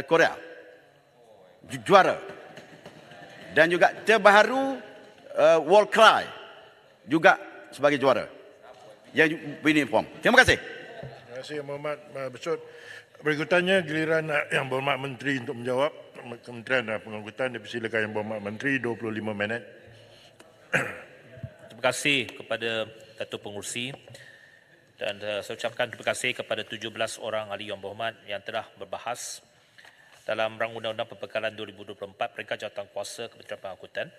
Korea juara, dan juga terbaru World Cry juga sebagai juara yang uniform. Terima kasih. Terima kasih Yang Berhormat Besut. Berikutnya giliran Yang Berhormat Menteri untuk menjawab. Kementerian dan Pengangkutan, dipersilakan Yang Berhormat Menteri 25 minit. Terima kasih kepada Datuk Pengerusi dan saya ucapkan terima kasih kepada 17 orang ahli yang berhormat yang telah berbahas dalam Rang Undang-Undang Pembekalan 2024 peringkat jawatankuasa Kementerian Pengangkutan.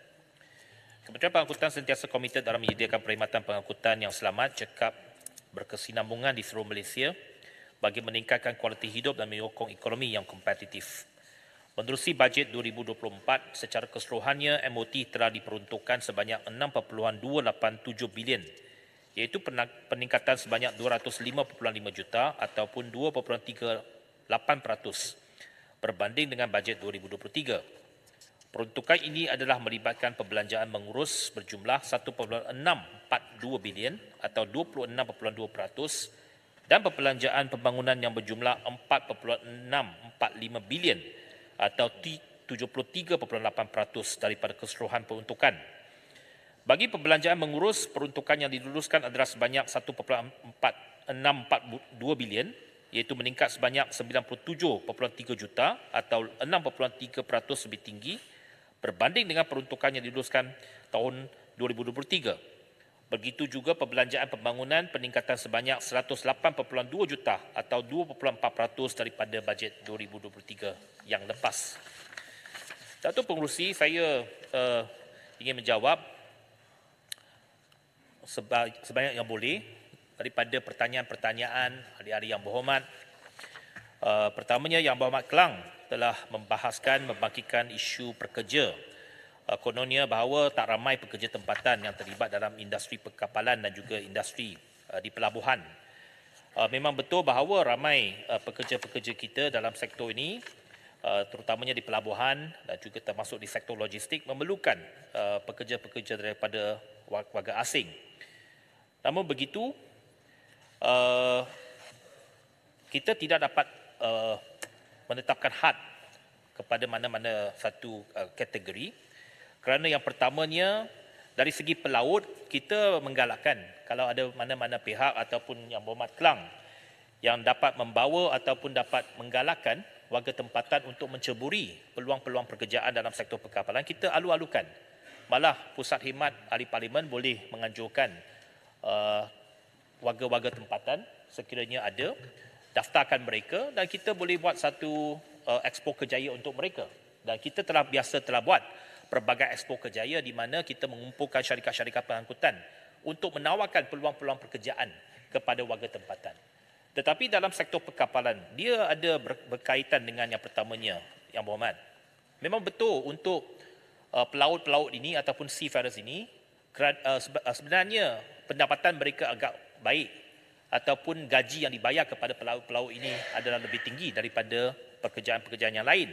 Kementerian Pengangkutan sentiasa komited dalam menyediakan perkhidmatan pengangkutan yang selamat, cekap, berkesinambungan di seluruh Malaysia bagi meningkatkan kualiti hidup dan menyokong ekonomi yang kompetitif. Menerusi bajet 2024, secara keseluruhannya MOT telah diperuntukkan sebanyak 6.287 bilion, iaitu peningkatan sebanyak 205.5 juta ataupun 2.38% berbanding dengan bajet 2023. Peruntukan ini adalah melibatkan perbelanjaan mengurus berjumlah 1.642 bilion atau 26.2% dan perbelanjaan pembangunan yang berjumlah 4.645 bilion atau 73.8% daripada keseluruhan peruntukan. Bagi perbelanjaan mengurus, peruntukan yang diluluskan adalah sebanyak 1.642 bilion, iaitu meningkat sebanyak 97.3 juta atau 6.3% lebih tinggi berbanding dengan peruntukan yang diluluskan tahun 2023. Begitu juga perbelanjaan pembangunan peningkatan sebanyak 108.2 juta atau 2.4% daripada bajet 2023 yang lepas. Datuk Pengerusi, saya ingin menjawab sebanyak yang boleh daripada pertanyaan-pertanyaan ahli-ahli yang berhormat. Pertamanya, Yang Berhormat Kelang telah membangkitkan isu pekerja. Kononnya bahawa tak ramai pekerja tempatan yang terlibat dalam industri perkapalan dan juga industri di pelabuhan. Memang betul bahawa ramai pekerja-pekerja kita dalam sektor ini, terutamanya di pelabuhan dan juga termasuk di sektor logistik, memerlukan pekerja-pekerja daripada warga asing. Namun begitu, kita tidak dapat menetapkan had kepada mana-mana satu kategori. Kerana yang pertamanya, dari segi pelaut, kita menggalakkan kalau ada mana-mana pihak ataupun Yang Berhormat Kelang yang dapat membawa ataupun dapat menggalakkan warga tempatan untuk menceburi peluang-peluang pekerjaan dalam sektor perkapalan, kita alu-alukan. Malah Pusat Khidmat Ahli Parlimen boleh menganjurkan warga-warga tempatan sekiranya ada, daftarkan mereka dan kita boleh buat satu expo kerjaya untuk mereka. Dan kita telah buat pelbagai expo kerjaya di mana kita mengumpulkan syarikat-syarikat pengangkutan untuk menawarkan peluang-peluang pekerjaan kepada warga tempatan. Tetapi dalam sektor perkapalan, dia ada berkaitan dengan yang pertamanya, Yang Berhormat. Memang betul untuk pelaut-pelaut ini ataupun seafarers ini, sebenarnya pendapatan mereka agak baik ataupun gaji yang dibayar kepada pelaut-pelaut ini adalah lebih tinggi daripada pekerjaan-pekerjaan yang lain.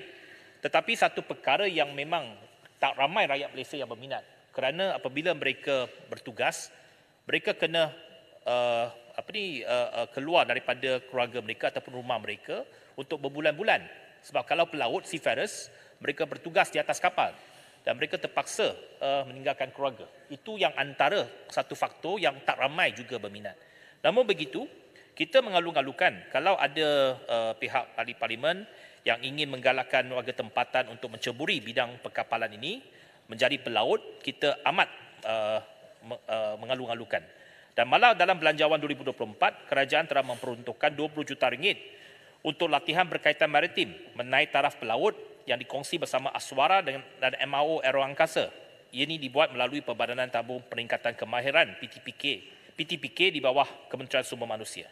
Tetapi satu perkara yang memang tak ramai rakyat Malaysia yang berminat, kerana apabila mereka bertugas, mereka kena keluar daripada keluarga mereka ataupun rumah mereka untuk berbulan-bulan. Sebab kalau pelaut, seafarers, mereka bertugas di atas kapal dan mereka terpaksa meninggalkan keluarga. Itu yang antara satu faktor yang tak ramai juga berminat. Namun begitu, kita mengalung-alungkan kalau ada pihak ahli parlimen yang ingin menggalakkan warga tempatan untuk menceburi bidang perkapalan ini menjadi pelaut, kita amat mengalung-alungkan. Dan malah dalam Belanjawan 2024, kerajaan telah memperuntukkan 20 juta ringgit untuk latihan berkaitan maritim menaik taraf pelaut yang dikongsi bersama Aswara dan MAO Aeroangkasa. Ini dibuat melalui Perbadanan Tabung Peningkatan Kemahiran PTPK di bawah Kementerian Sumber Manusia.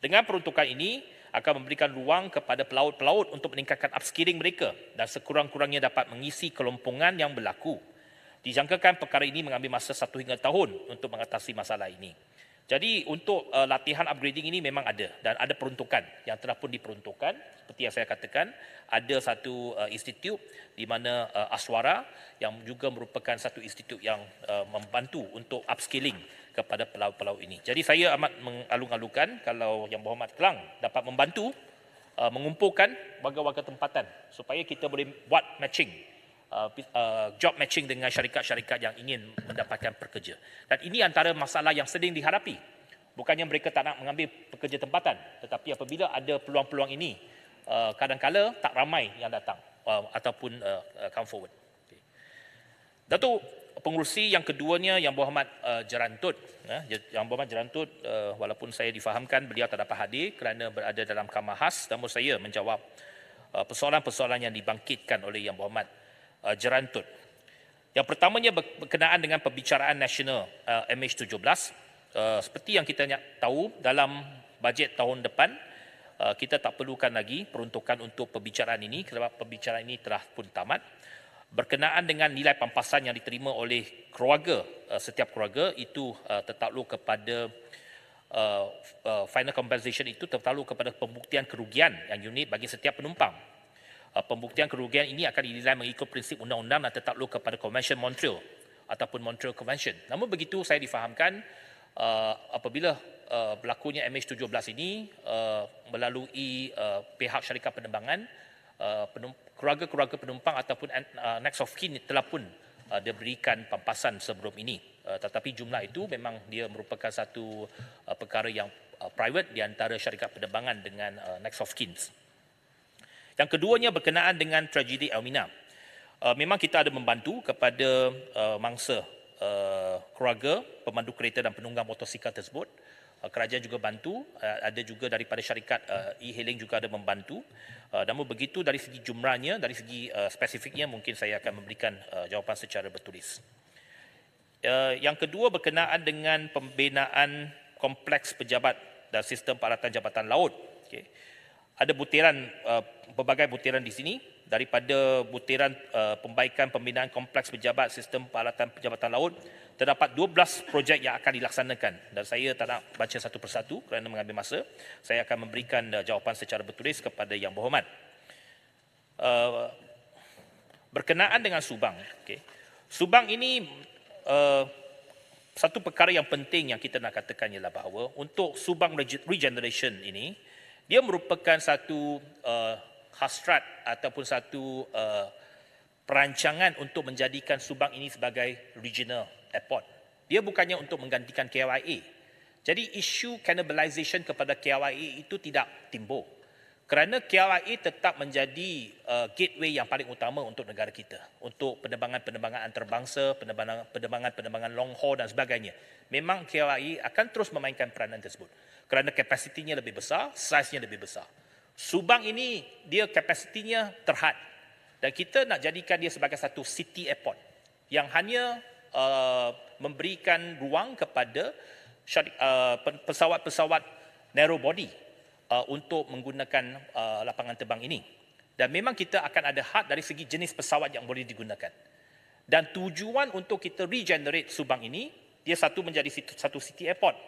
Dengan peruntukan ini akan memberikan ruang kepada pelaut-pelaut untuk meningkatkan upskilling mereka dan sekurang-kurangnya dapat mengisi kelompongan yang berlaku. Dijangkakan perkara ini mengambil masa 1 hingga tahun untuk mengatasi masalah ini. Jadi untuk latihan upgrading ini memang ada dan ada peruntukan yang telah pun diperuntukkan. Seperti yang saya katakan, ada satu institut di mana Aswara yang juga merupakan satu institut yang membantu untuk upskilling kepada pelaut-pelaut ini. Jadi saya amat mengalung-alungkan kalau Yang Berhormat Kelang dapat membantu mengumpulkan warga-warga tempatan supaya kita boleh buat matching, job matching dengan syarikat-syarikat yang ingin mendapatkan pekerja. Dan ini antara masalah yang sering dihadapi. Bukannya mereka tak nak mengambil pekerja tempatan, tetapi apabila ada peluang-peluang ini, kadang-kala tak ramai yang datang ataupun come forward. Okay. Datuk Pengerusi yang keduanya Yang Berhormat Jerantut. Yang Berhormat Jerantut, walaupun saya difahamkan beliau tak dapat hadir kerana berada dalam kamar khas, namun saya menjawab persoalan-persoalan yang dibangkitkan oleh Yang Berhormat Jerantut. Yang pertamanya berkenaan dengan pembicaraan nasional MH17. Seperti yang kita tahu, dalam bajet tahun depan, kita tak perlukan lagi peruntukan untuk pembicaraan ini kerana pembicaraan ini telah pun tamat. Berkenaan dengan nilai pampasan yang diterima oleh keluarga, setiap keluarga itu tertakluk kepada final compensation itu tertakluk kepada pembuktian kerugian yang unik bagi setiap penumpang. Pembuktian kerugian ini akan dinilai mengikut prinsip undang-undang dan tertakluk kepada Convention Montreal ataupun Montreal Convention. Namun begitu saya difahamkan apabila berlakunya MH17 ini melalui pihak syarikat penerbangan, keluarga-keluarga penumpang ataupun next of kin telah pun diberikan pampasan sebelum ini. Tetapi jumlah itu memang dia merupakan satu perkara yang private di antara syarikat penerbangan dengan next of kin. Yang keduanya berkenaan dengan tragedi Elmina. Memang kita ada membantu kepada mangsa keluarga pemandu kereta dan penunggang motosikal tersebut. Kerajaan juga bantu, ada juga daripada syarikat e-hailing juga ada membantu. Namun begitu dari segi jumlahnya, dari segi spesifiknya mungkin saya akan memberikan jawapan secara bertulis. Yang kedua berkenaan dengan pembinaan kompleks pejabat dan sistem peralatan jabatan laut. Okay. Ada butiran, berbagai butiran di sini, daripada butiran pembaikan pembinaan kompleks pejabat sistem peralatan jabatan laut, terdapat 12 projek yang akan dilaksanakan dan saya tak nak baca satu persatu kerana mengambil masa. Saya akan memberikan jawapan secara bertulis kepada Yang Berhormat. Berkenaan dengan Subang. Okay. Subang ini satu perkara yang penting yang kita nak katakan ialah bahawa untuk Subang Regeneration ini, dia merupakan satu hasrat ataupun satu perancangan untuk menjadikan Subang ini sebagai regional airport. Dia bukannya untuk menggantikan KLIA. Jadi isu cannibalization kepada KLIA itu tidak timbul. Kerana KLIA tetap menjadi gateway yang paling utama untuk negara kita. Untuk penerbangan-penerbangan antarabangsa, penerbangan-penerbangan long haul dan sebagainya. Memang KLIA akan terus memainkan peranan tersebut. Kerana kapasitinya lebih besar, size-nya lebih besar. Subang ini dia kapasitinya terhad. Dan kita nak jadikan dia sebagai satu city airport yang hanya memberikan ruang kepada pesawat-pesawat narrow body untuk menggunakan lapangan terbang ini. Dan memang kita akan ada had dari segi jenis pesawat yang boleh digunakan. Dan tujuan untuk kita regenerate Subang ini, dia menjadi satu city airport,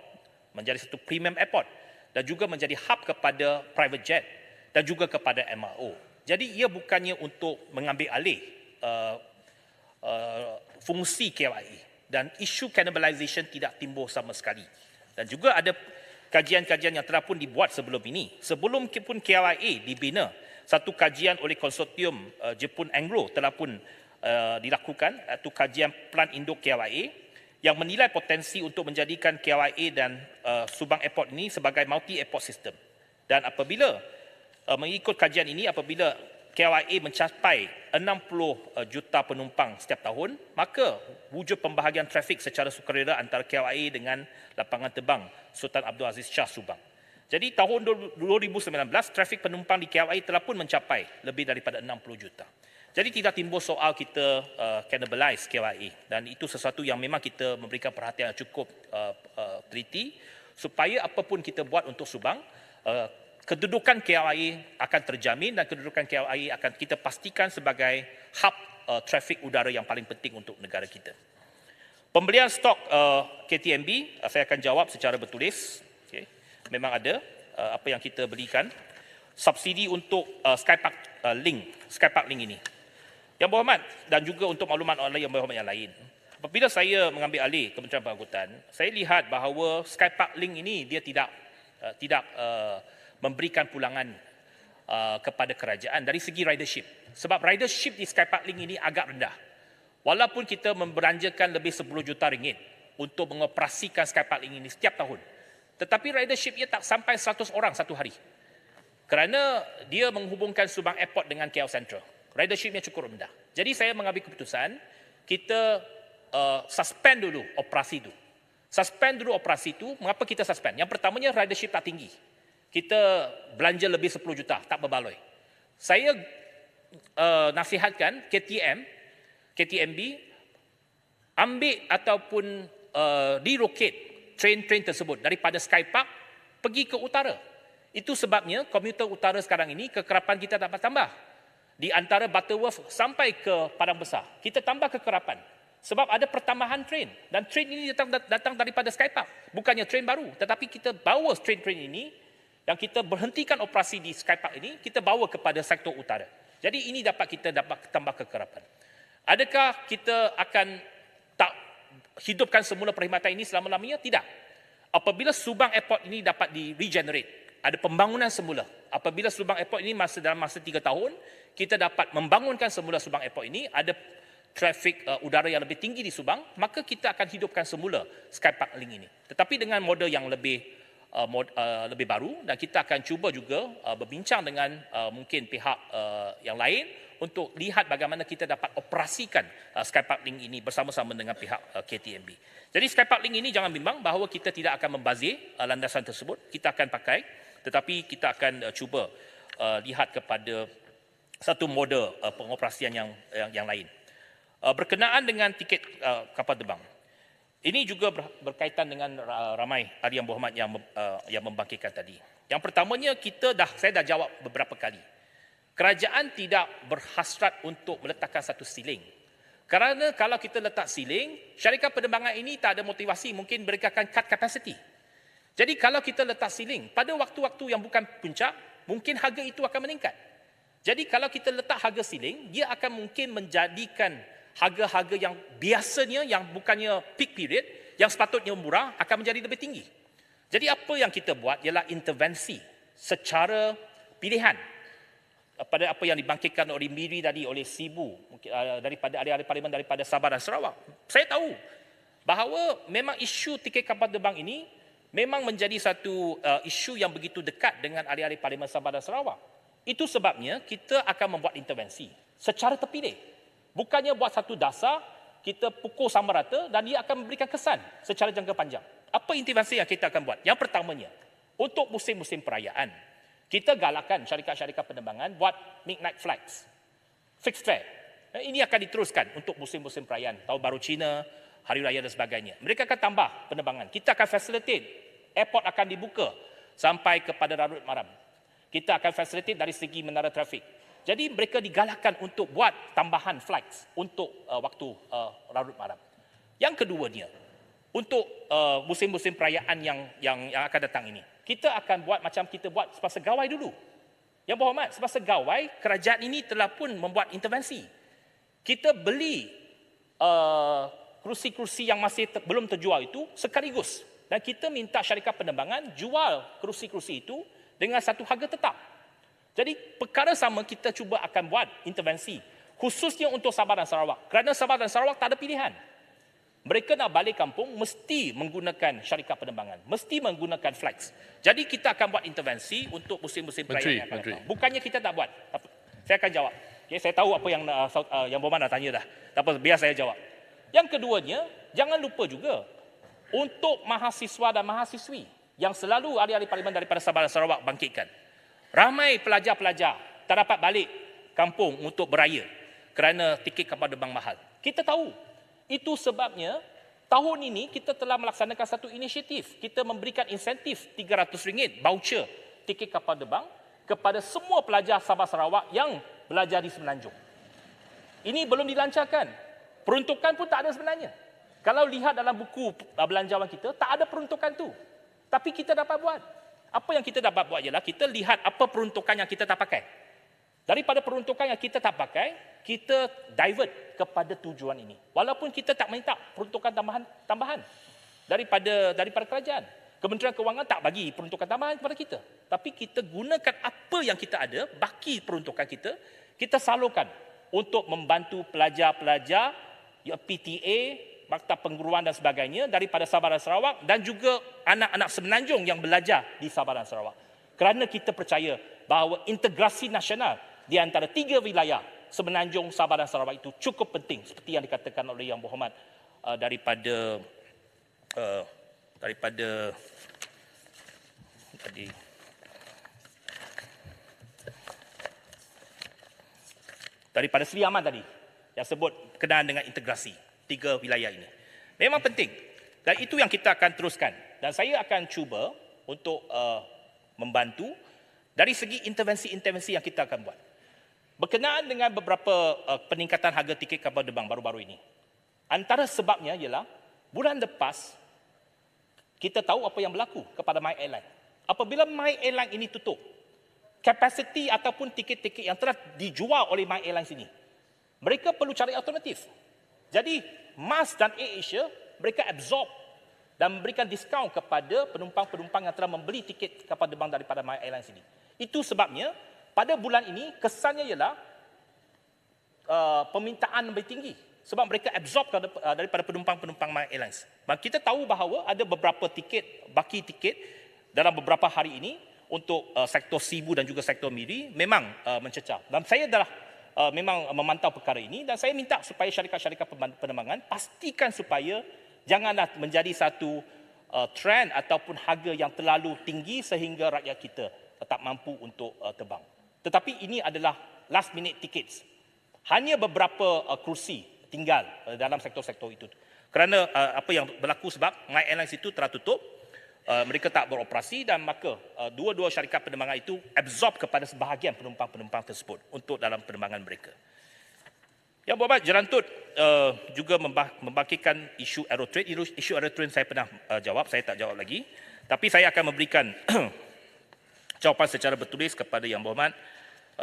menjadi satu premium airport dan juga menjadi hub kepada private jet dan juga kepada MRO. Jadi ia bukannya untuk mengambil alih fungsi KLIA dan isu cannibalization tidak timbul sama sekali. Dan juga ada kajian-kajian yang telah pun dibuat sebelum ini. Sebelum pun KLIA dibina, satu kajian oleh konsortium Jepun Anglo telah pun dilakukan, iaitu kajian plan induk KLIA yang menilai potensi untuk menjadikan KLIA dan Subang Airport ini sebagai multi airport system. Dan apabila mengikut kajian ini, apabila KLIA mencapai 60 juta penumpang setiap tahun, maka wujud pembahagian trafik secara sukarela antara KLIA dengan lapangan terbang Sultan Abdul Aziz Shah Subang. Jadi tahun 2019, trafik penumpang di KLIA telah pun mencapai lebih daripada 60 juta. Jadi tidak timbul soal kita cannibalize KLIA, dan itu sesuatu yang memang kita memberikan perhatian yang cukup teliti supaya apapun kita buat untuk Subang, kedudukan KLIA akan terjamin dan kedudukan KLIA akan kita pastikan sebagai hub trafik udara yang paling penting untuk negara kita. Pembelian stok KTMB, saya akan jawab secara bertulis. Okay. Memang ada apa yang kita belikan. Subsidi untuk Skypark Link ini. Yang Berhormat dan juga untuk maklumat oleh Yang Berhormat yang lain. Apabila saya mengambil alih Kementerian Pengangkutan, saya lihat bahawa Skypark Link ini dia tidak memberikan pulangan kepada kerajaan dari segi ridership. Sebab ridership di Skypark Link ini agak rendah. Walaupun kita membelanjakan lebih 10 juta ringgit untuk mengoperasikan Skypark Link ini setiap tahun, tetapi ridershipnya tak sampai 100 orang satu hari. Kerana dia menghubungkan Subang Airport dengan KL Central. Ridershipnya cukup rendah. Jadi saya mengambil keputusan, kita suspend dulu operasi itu. Suspend dulu operasi itu. Mengapa kita suspend? Yang pertamanya ridership tak tinggi. Kita belanja lebih 10 juta, tak berbaloi. Saya nasihatkan KTMB ambil ataupun relocate train-train tersebut daripada Skypark pergi ke utara. Itu sebabnya komuter utara sekarang ini kekerapan kita dapat tambah. Di antara Butterworth sampai ke Padang Besar, kita tambah kekerapan. Sebab ada pertambahan train. Dan train ini datang daripada Skypark. Bukannya train baru. Tetapi kita bawa train-train ini, yang kita berhentikan operasi di Skypark ini, kita bawa kepada sektor utara. Jadi ini kita dapat tambah kekerapan. Adakah kita akan tak hidupkan semula perkhidmatan ini selama-lamanya? Tidak. Apabila Subang Airport ini dapat di-regenerate, ada pembangunan semula. Apabila Subang Airport ini dalam masa 3 tahun, kita dapat membangunkan semula Subang Airport ini, ada trafik udara yang lebih tinggi di Subang, maka kita akan hidupkan semula Skypark Link ini. Tetapi dengan model yang lebih baru, dan kita akan cuba juga berbincang dengan mungkin pihak yang lain untuk lihat bagaimana kita dapat operasikan Skypark Link ini bersama-sama dengan pihak KTMB. Jadi Skypark Link ini jangan bimbang bahawa kita tidak akan membazir landasan tersebut, kita akan pakai, tetapi kita akan cuba lihat kepada satu model pengoperasian yang lain. Berkenaan dengan tiket kapal terbang, ini juga berkaitan dengan ramai ahli yang berhormat yang membangkitkan tadi. Yang pertamanya saya dah jawab beberapa kali. Kerajaan tidak berhasrat untuk meletakkan satu ceiling. Kerana kalau kita letak ceiling, syarikat penerbangan ini tak ada motivasi, mungkin mereka akan cut capacity. Jadi kalau kita letak ceiling, pada waktu-waktu yang bukan puncak, mungkin harga itu akan meningkat. Jadi kalau kita letak harga ceiling, dia akan mungkin menjadikan harga-harga yang biasanya, yang bukannya peak period, yang sepatutnya murah, akan menjadi lebih tinggi. Jadi apa yang kita buat ialah intervensi secara pilihan pada apa yang dibangkitkan oleh Miri tadi, oleh Sibu, daripada ahli-ahli parlimen daripada Sabah dan Sarawak. Saya tahu bahawa memang isu tiket kapal terbang ini memang menjadi satu isu yang begitu dekat dengan ahli-ahli parlimen Sabah dan Sarawak. Itu sebabnya kita akan membuat intervensi secara terpilih. Bukannya buat satu dasar, kita pukul sama rata dan dia akan memberikan kesan secara jangka panjang. Apa intervensi yang kita akan buat? Yang pertamanya, untuk musim-musim perayaan, kita galakkan syarikat-syarikat penerbangan buat midnight flights, fixed fare. Ini akan diteruskan untuk musim-musim perayaan, Tahun Baru Cina, Hari Raya dan sebagainya. Mereka akan tambah penerbangan. Kita akan facilitate, airport akan dibuka sampai kepada Larut Maram. Kita akan facilitate dari segi menara trafik. Jadi mereka digalakkan untuk buat tambahan flights untuk waktu Larut Maram. Yang keduanya, untuk musim-musim perayaan yang akan datang ini, kita akan buat macam kita buat semasa gawai dulu. Yang berhormat, semasa gawai, kerajaan ini telah pun membuat intervensi. Kita beli kerusi-kerusi yang masih belum terjual itu sekaligus. Dan kita minta syarikat penerbangan jual kerusi-kerusi itu dengan satu harga tetap. Jadi perkara sama kita cuba akan buat intervensi. Khususnya untuk Sabah dan Sarawak. Kerana Sabah dan Sarawak tak ada pilihan. Mereka nak balik kampung mesti menggunakan syarikat penerbangan. Mesti menggunakan flights. Jadi kita akan buat intervensi untuk musim-musim perayaan yang akan datang. Bukannya kita tak buat. Saya akan jawab. Okay, saya tahu apa yang Boman nak tanya dah. Tak apa, biar saya jawab. Yang keduanya, jangan lupa juga untuk mahasiswa dan mahasiswi yang selalu ahli-ahli parlimen daripada Sabah dan Sarawak bangkitkan. Ramai pelajar-pelajar tak dapat balik kampung untuk beraya kerana tiket kapal terbang mahal. Kita tahu. Itu sebabnya tahun ini kita telah melaksanakan satu inisiatif. Kita memberikan insentif RM300 voucher tiket kapal terbang kepada semua pelajar Sabah Sarawak yang belajar di Semenanjung. Ini belum dilancarkan. Peruntukan pun tak ada sebenarnya. Kalau lihat dalam buku belanjawan kita, tak ada peruntukan tu. Tapi kita dapat buat. Apa yang kita dapat buat ialah kita lihat apa peruntukan yang kita tak pakai. Daripada peruntukan yang kita tak pakai, kita divert kepada tujuan ini. Walaupun kita tak minta peruntukan tambahan daripada kerajaan. Kementerian Kewangan tak bagi peruntukan tambahan kepada kita. Tapi kita gunakan apa yang kita ada, baki peruntukan kita salurkan untuk membantu pelajar-pelajar, PTA, Maktab Pengguruan dan sebagainya daripada Sabah dan Sarawak dan juga anak-anak Semenanjung yang belajar di Sabah dan Sarawak. Kerana kita percaya bahawa integrasi nasional di antara 3 wilayah Semenanjung, Sabah dan Sarawak itu cukup penting seperti yang dikatakan oleh Yang Berhormat daripada Sri Ahmad tadi yang sebut berkenaan dengan integrasi 3 wilayah ini. Memang penting dan itu yang kita akan teruskan dan saya akan cuba untuk membantu dari segi intervensi-intervensi yang kita akan buat. Berkenaan dengan beberapa peningkatan harga tiket kapal terbang baru-baru ini. Antara sebabnya ialah bulan lepas kita tahu apa yang berlaku kepada My Airline. Apabila My Airline ini tutup, kapasiti ataupun tiket-tiket yang telah dijual oleh My Airlines ini, mereka perlu cari alternatif. Jadi, MAS dan AirAsia, mereka absorb dan memberikan diskaun kepada penumpang-penumpang yang telah membeli tiket kapal terbang daripada My Airlines ini. Itu sebabnya, pada bulan ini, kesannya ialah permintaan lebih tinggi. Sebab mereka absorb daripada penumpang-penumpang My Airlines. Kita tahu bahawa ada beberapa tiket, baki tiket dalam beberapa hari ini untuk sektor Sibu dan juga sektor Miri memang mencecah. Dan saya dah memang memantau perkara ini dan saya minta supaya syarikat-syarikat penerbangan pastikan supaya janganlah menjadi satu trend ataupun harga yang terlalu tinggi sehingga rakyat kita tak mampu untuk terbang. Tetapi ini adalah last minute tickets. Hanya beberapa kursi tinggal dalam sektor-sektor itu. Kerana apa yang berlaku sebab My Airlines itu telah tutup, mereka tak beroperasi dan maka dua-dua syarikat penerbangan itu absorb kepada sebahagian penumpang-penumpang tersebut untuk dalam penerbangan mereka. Yang Berhormat Jerantut juga membangkitkan isu Aerotrain. Isu Aerotrain saya pernah jawab, saya tak jawab lagi. Tapi saya akan memberikan jawapan secara bertulis kepada Yang Berhormat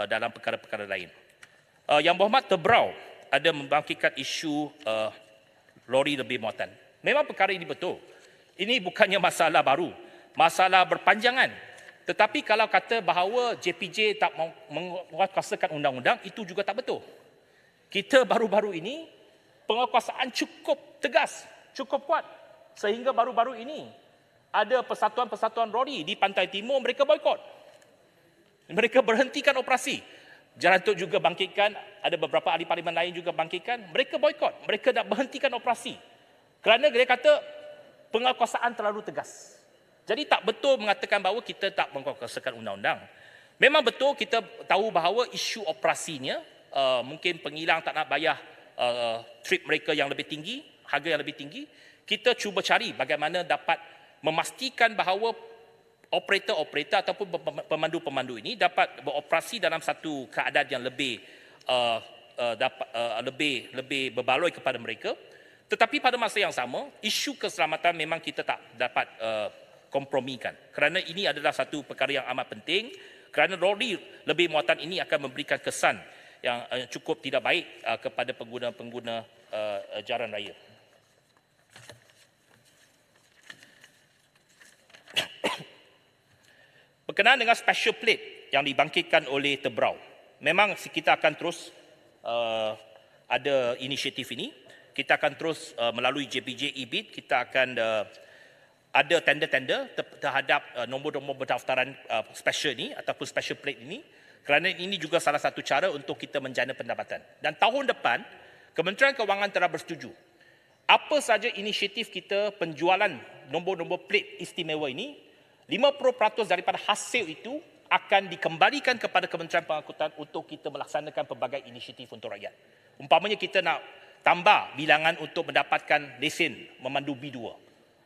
dalam perkara-perkara lain. Yang Berhormat Tebrau ada membangkitkan isu lori lebih muatan. Memang perkara ini betul. Ini bukannya masalah baru, masalah berpanjangan. Tetapi kalau kata bahawa JPJ tak menguatkuasakan undang-undang, itu juga tak betul. Kita baru-baru ini, penguatkuasaan cukup tegas, cukup kuat. Sehingga baru-baru ini, ada persatuan-persatuan lori di Pantai Timur, mereka boikot. Mereka berhentikan operasi. Jerantut juga bangkitkan, ada beberapa ahli parlimen lain juga bangkitkan, mereka boikot, mereka nak berhentikan operasi. Kerana dia kata penguatkuasaan terlalu tegas. Jadi tak betul mengatakan bahawa kita tak menguatkuasakan undang-undang. Memang betul kita tahu bahawa isu operasinya, mungkin pengilang tak nak bayar trip mereka yang lebih tinggi, harga yang lebih tinggi. Kita cuba cari bagaimana dapat memastikan bahawa operator-operator ataupun pemandu-pemandu ini dapat beroperasi dalam satu keadaan yang lebih lebih berbaloi kepada mereka. Tetapi pada masa yang sama, isu keselamatan memang kita tak dapat kompromikan. Kerana ini adalah satu perkara yang amat penting. Kerana lori lebih muatan ini akan memberikan kesan yang cukup tidak baik kepada pengguna-pengguna jalan raya. Berkenaan dengan special plate yang dibangkitkan oleh Tebrau, memang kita akan terus ada inisiatif ini. Kita akan terus melalui JPJ EBIT, kita akan ada tender-tender terhadap nombor-nombor berdaftaran special ini ataupun special plate ini. Kerana ini juga salah satu cara untuk kita menjana pendapatan. Dan tahun depan, Kementerian Kewangan telah bersetuju. Apa saja inisiatif kita penjualan nombor-nombor plate istimewa ini, 50% daripada hasil itu akan dikembalikan kepada Kementerian Pengangkutan untuk kita melaksanakan pelbagai inisiatif untuk rakyat. Umpamanya kita nak tambah bilangan untuk mendapatkan lesen memandu B2.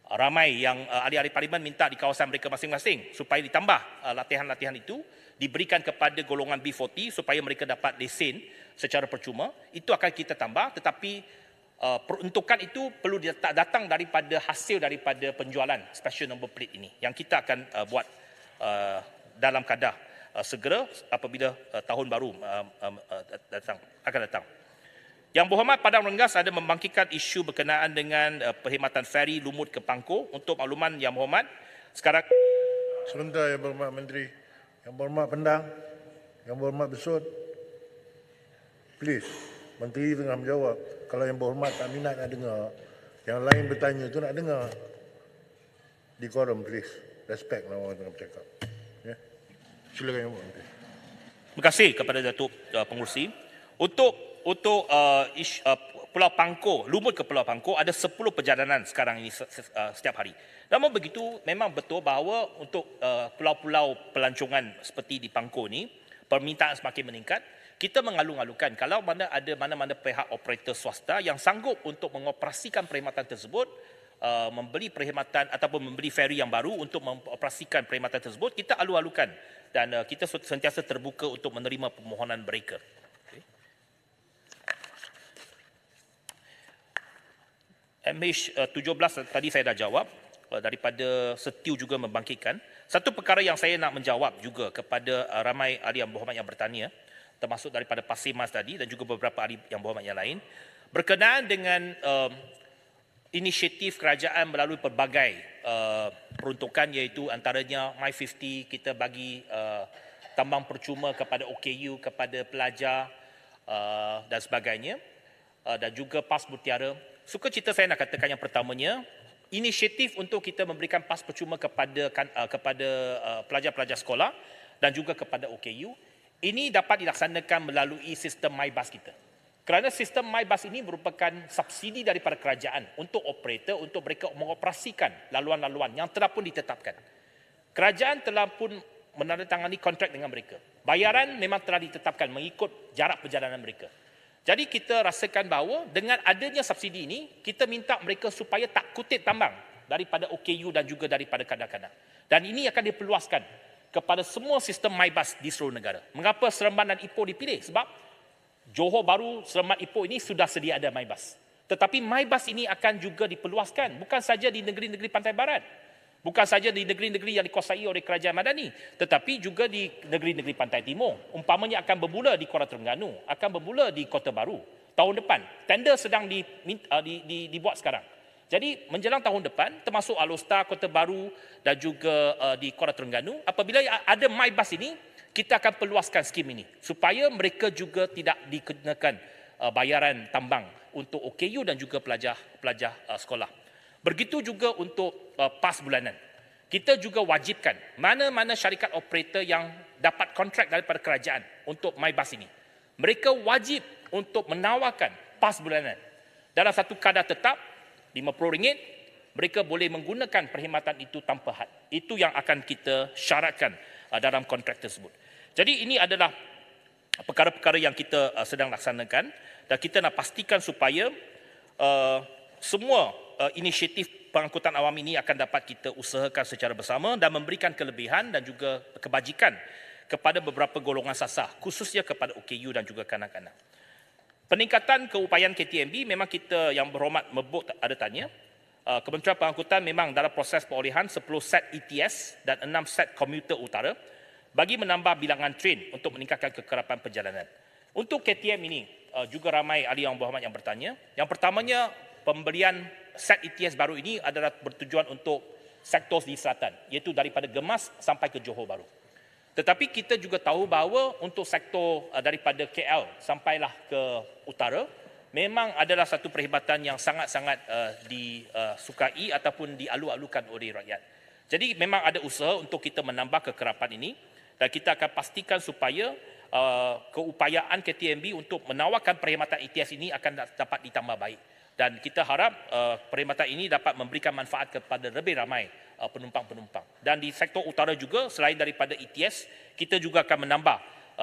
Ramai yang ahli-ahli parlimen minta di kawasan mereka masing-masing supaya ditambah latihan-latihan itu, diberikan kepada golongan B40 supaya mereka dapat lesen secara percuma. Itu akan kita tambah, tetapi peruntukan itu perlu datang daripada hasil daripada penjualan special number plate ini yang kita akan buat dalam keadaan segera apabila tahun baru akan datang. Yang Berhormat Padang Rengas ada membangkitkan isu berkenaan dengan perkhidmatan feri Lumut ke Pangkor. Untuk makluman Yang Berhormat, Sekarang Sebentar, Yang Berhormat Menteri. Yang Berhormat Pendang. Yang Berhormat Besut. Please, Menteri tengah menjawab. Kalau Yang Berhormat tak minat nak dengar, yang lain bertanya tu nak dengar. Decorum, please. Respect lah orang tengah bercakap. Ya. Silakan Yang Berhormat Menteri. terima kasih kepada Datuk Pengerusi. Untuk Pulau Pangkor, lumut ke Pulau Pangkor ada 10 perjalanan sekarang ini setiap hari. Namun begitu, memang betul bahawa untuk pulau-pulau pelancongan seperti di Pangkor ni, permintaan semakin meningkat. Kita mengalung-alungkan kalau mana-mana pihak operator swasta yang sanggup untuk mengoperasikan perkhidmatan tersebut, membeli perkhidmatan ataupun membeli feri yang baru untuk mengoperasikan perkhidmatan tersebut, kita alu-alukan dan kita sentiasa terbuka untuk menerima permohonan mereka. MH17 tadi saya dah jawab, daripada Setiu juga membangkitkan. Satu perkara yang saya nak menjawab juga kepada ramai ahli yang berhormat yang bertanya, termasuk daripada Pasir Mas tadi dan juga beberapa ahli yang berhormat yang lain, berkenaan dengan inisiatif kerajaan melalui pelbagai peruntukan, iaitu antaranya My50, kita bagi tambang percuma kepada OKU, kepada pelajar dan sebagainya, dan juga PAS Mutiara. Suka cerita saya nak katakan yang pertamanya, inisiatif untuk kita memberikan PAS percuma kepada pelajar-pelajar sekolah dan juga kepada OKU, ini dapat dilaksanakan melalui sistem MyBus kita. Kerana sistem MyBus ini merupakan subsidi daripada kerajaan untuk operator, untuk mereka mengoperasikan laluan-laluan yang telah pun ditetapkan. Kerajaan telah pun menandatangani kontrak dengan mereka. Bayaran memang telah ditetapkan mengikut jarak perjalanan mereka. Jadi kita rasakan bahawa dengan adanya subsidi ini, kita minta mereka supaya tak kutip tambang daripada OKU dan juga daripada kadang-kadang. Dan ini akan diperluaskan kepada semua sistem MyBus di seluruh negara. Mengapa Seremban dan Ipoh dipilih? Sebab Johor Bahru, Seremban, Ipoh ini sudah sedia ada MyBus. Tetapi MyBus ini akan juga diperluaskan, bukan saja di negeri-negeri pantai barat, bukan saja di negeri-negeri yang dikuasai oleh kerajaan Madani, tetapi juga di negeri-negeri pantai timur. Umpamanya akan bermula di Kuala Terengganu, akan bermula di Kota Baru tahun depan. Tender sedang dibuat sekarang. Jadi menjelang tahun depan, termasuk Alostar, Kota Baru dan juga di Kuala Terengganu, apabila ada MyBus ini, kita akan perluaskan skim ini supaya mereka juga tidak dikenakan bayaran tambang untuk OKU dan juga pelajar sekolah. Begitu juga untuk PAS bulanan. Kita juga wajibkan mana-mana syarikat operator yang dapat kontrak daripada kerajaan untuk MyBus ini, mereka wajib untuk menawarkan PAS bulanan. Dalam satu kadar tetap, RM50, mereka boleh menggunakan perkhidmatan itu tanpa had. Itu yang akan kita syaratkan dalam kontrak tersebut. Jadi ini adalah perkara-perkara yang kita sedang laksanakan dan kita nak pastikan supaya semua inisiatif pengangkutan awam ini akan dapat kita usahakan secara bersama dan memberikan kelebihan dan juga kebajikan kepada beberapa golongan sasar, khususnya kepada OKU dan juga kanak-kanak. Peningkatan keupayaan KTMB, memang kita yang berhormat Mebok ada tanya, Kementerian Pengangkutan memang dalam proses perolehan 10 set ETS dan 6 set komuter utara bagi menambah bilangan train untuk meningkatkan kekerapan perjalanan. Untuk KTM ini, juga ramai ahli yang berhormat yang bertanya. Yang pertamanya, pemberian set ETS baru ini adalah bertujuan untuk sektor di selatan, iaitu daripada Gemas sampai ke Johor Bahru. Tetapi kita juga tahu bahawa untuk sektor daripada KL sampailah ke utara, memang adalah satu perkhidmatan yang sangat-sangat disukai ataupun dialu-alukan oleh rakyat. Jadi memang ada usaha untuk kita menambah kekerapan ini dan kita akan pastikan supaya keupayaan KTMB untuk menawarkan perkhidmatan ETS ini akan dapat ditambah baik. Dan kita harap perkhidmatan ini dapat memberikan manfaat kepada lebih ramai penumpang-penumpang. Dan di sektor utara juga, selain daripada ETS, kita juga akan menambah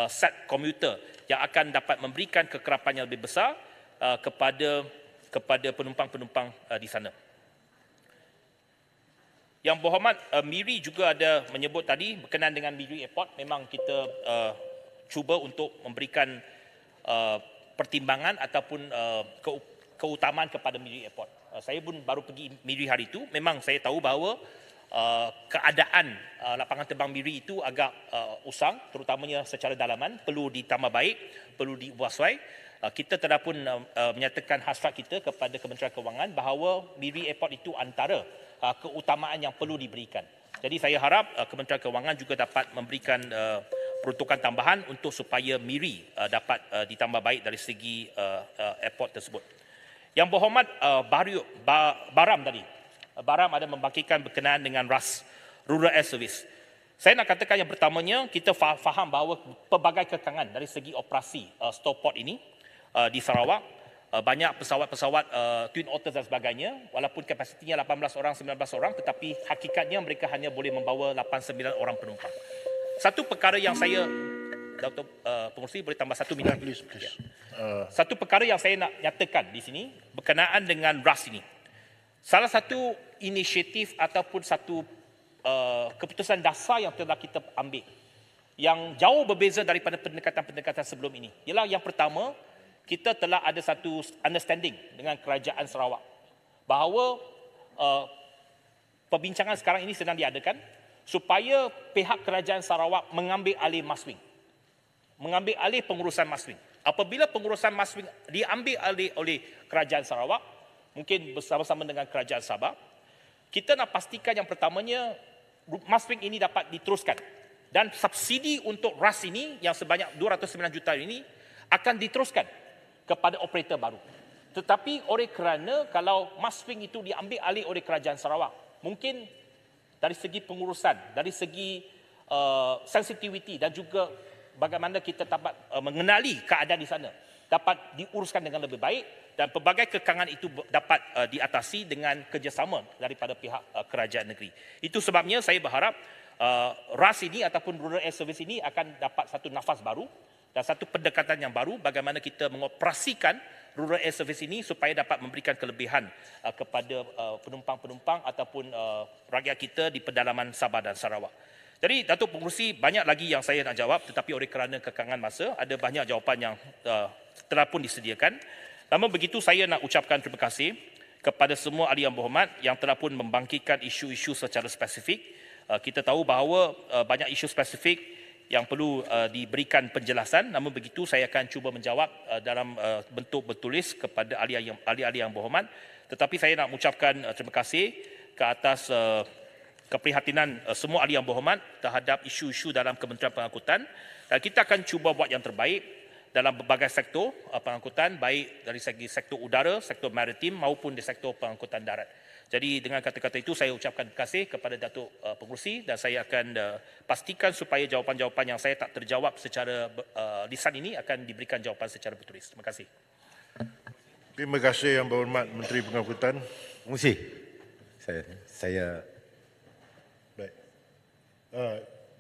set komuter yang akan dapat memberikan kekerapan yang lebih besar kepada penumpang-penumpang di sana. Yang berhormat Miri juga ada menyebut tadi berkenaan dengan Miri Airport, memang kita cuba untuk memberikan pertimbangan ataupun keutamaan kepada Miri Airport. Saya pun baru pergi Miri hari itu, memang saya tahu bahawa keadaan lapangan terbang Miri itu agak usang, terutamanya secara dalaman, perlu ditambah baik, perlu dibuaswai. Kita telah pun menyatakan hasrat kita kepada Kementerian Kewangan bahawa Miri Airport itu antara keutamaan yang perlu diberikan. Jadi saya harap Kementerian Kewangan juga dapat memberikan peruntukan tambahan untuk supaya Miri dapat ditambah baik dari segi airport tersebut. Yang berhormat Baram tadi. Baram ada membangkitkan berkenaan dengan RAS, Rural Air Service. Saya nak katakan yang pertamanya, kita faham bahawa pelbagai kekangan dari segi operasi Stowport ini di Sarawak, banyak pesawat-pesawat Twin Otters dan sebagainya, walaupun kapasitinya 18 orang, 19 orang, tetapi hakikatnya mereka hanya boleh membawa 8-9 orang penumpang. Satu perkara yang saya, Dr. Pengerusi boleh tambah 1 minit. Please. Satu perkara yang saya nak nyatakan di sini berkenaan dengan RAS ini. Salah satu inisiatif ataupun satu keputusan dasar yang telah kita ambil yang jauh berbeza daripada pendekatan-pendekatan sebelum ini ialah yang pertama, kita telah ada satu understanding dengan Kerajaan Sarawak bahawa perbincangan sekarang ini sedang diadakan supaya pihak Kerajaan Sarawak mengambil alih Maswing, mengambil alih pengurusan Maswing. Apabila pengurusan Maswing diambil alih oleh Kerajaan Sarawak, mungkin bersama-sama dengan Kerajaan Sabah, kita nak pastikan yang pertamanya Maswing ini dapat diteruskan dan subsidi untuk RAS ini yang sebanyak 209 juta ini akan diteruskan kepada operator baru. Tetapi oleh kerana kalau Maswing itu diambil alih oleh Kerajaan Sarawak, mungkin dari segi pengurusan, dari segi sensitivity dan juga bagaimana kita dapat mengenali keadaan di sana dapat diuruskan dengan lebih baik dan pelbagai kekangan itu dapat diatasi dengan kerjasama daripada pihak kerajaan negeri. Itu sebabnya saya berharap RAS ini ataupun Rural Air Service ini akan dapat satu nafas baru dan satu pendekatan yang baru bagaimana kita mengoperasikan Rural Air Service ini supaya dapat memberikan kelebihan kepada penumpang-penumpang ataupun rakyat kita di pedalaman Sabah dan Sarawak. Jadi Datuk Pengerusi, banyak lagi yang saya nak jawab tetapi oleh kerana kekangan masa ada banyak jawapan yang telah pun disediakan. Namun begitu saya nak ucapkan terima kasih kepada semua ahli yang berhormat yang telah pun membangkitkan isu-isu secara spesifik. Kita tahu bahawa banyak isu spesifik yang perlu diberikan penjelasan, namun begitu saya akan cuba menjawab dalam bentuk bertulis kepada ahli-ahli yang berhormat. Tetapi saya nak mengucapkan terima kasih ke atas keprihatinan semua ahli yang berhormat terhadap isu-isu dalam Kementerian Pengangkutan, dan kita akan cuba buat yang terbaik dalam berbagai sektor pengangkutan, baik dari segi sektor udara, sektor maritim maupun di sektor pengangkutan darat. Jadi dengan kata-kata itu saya ucapkan terima kasih kepada Datuk Pengerusi dan saya akan pastikan supaya jawapan-jawapan yang saya tak terjawab secara lisan ini akan diberikan jawapan secara bertulis. Terima kasih. Terima kasih Yang Berhormat Menteri Pengangkutan. Pengerusi, saya Baik.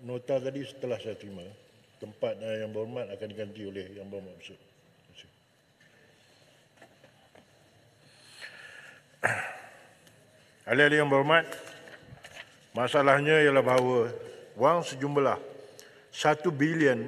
Nota tadi setelah saya terima, tempat Yang Berhormat akan diganti oleh Yang Berhormat Besut. Terima kasih. Ahli-ahli yang berhormat, masalahnya ialah bahawa wang sejumlah 1 bilion